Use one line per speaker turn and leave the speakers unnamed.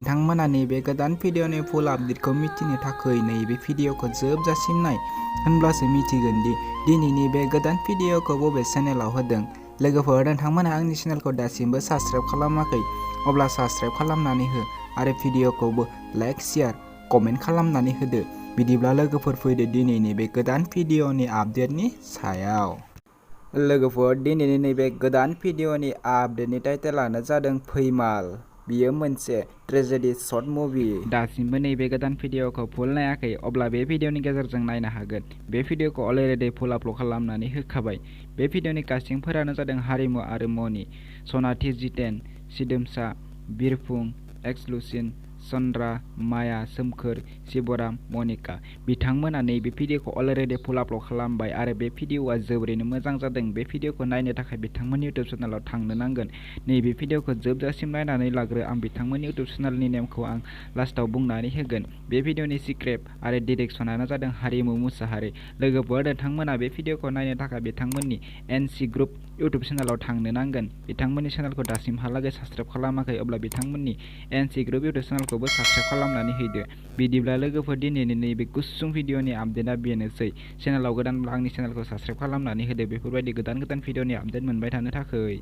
नोंथांमोना नैबे गोदान भिडिअनि फुल आपडेटखौ मिथिनो थाखाय नैबे भिडिअखौ जोबजासिम नाय होनब्लासो मिथिगोन दि दिनैनि बे गोदान भिडिअखौ बबे चेनेलाव होदों। लोगोफोर, नोंथांमोना आंनि चेनेलखौ दासिमबो साबस्क्राइब खालामाखै अब्ला साबस्क्राइब खालामनानै हो आरो भिडिअखौबो लाइक शेयार कमेन्ट खालामनानै होदो। बिदिब्ला लोगोफोर फैदो दिनैनि बे गोदान भिडिअनि आपडेटनि सायाव। लोगोफोर, दिनैनि नैबे गोदान भिडिअनि आपडेटनि टाइटेलानो जादों फैमाल। बियो मोनसे ट्रेजेडी शर्ट मुभि। दासिमबो नैबे गोदान भिडिअखौ फुल नायाखै अब्ला बे भिडिअनि गेजेरजों नायनो हागोन। बे भिडिअखौ अलरेडि फुल आपल'ड खालामनानै होखाबाय। बे भिडिअनि कास्टिंफोरानो जादों हारिमु आरो मणि, सनाथि जितेन, सिदोमसा, बिरफुं, एक्सलुसिन, चन्द्रा, माया, सोमखोर, शिवराम, मनिका। बिथांमोना नैबे भिडिअखौ अलरेडि फुल आपल'ड खालामबाय आरो बे भिडिअआ जोबोरैनो मोजां जादों। बे भिडिअखौ नायनो थाखाय बिथांमोननि इउटुब चेनेलाव थांनो नांगोन। नैबे भिडिअखौ जोबजासिम नायनानै लाग्रो। आं बिथांमोननि इउटुब चेनेलनि नेमखौ आं लास्टआव बुंनानै होगोन। बे भिडिअनि स्क्रिप्ट आरो डिरेक्सनानो जादों हारिमु मुसाहारि। लोगोफोर, नोंथांमोना बे भिडिअखौ नायनो थाखाय बिथांमोननि एनसि ग्रुप इउटुब चेनेलाव थांनो नांगोन। बिथांमोननि चेनेलखौ दासिमहालागै साबस्क्राइब खालामाखै अब्ला बिथांमोननि एनसि ग्रुप इउटुब चेनेलखौबो साबस्क्राइब खालामनानै होदो। बिदिब्ला लोगोफोर, दिनैनि नैबे गुसुं भिडिअनि आपडेटआ बेनोसै। चेनेलाव गोदानब्ला आंनि चेनेलखौ साबस्क्राइब खालामनानै होदो बेफोरबायदि गोदान भिडिअनि आपडेट मोनबाय थानो थाखाय।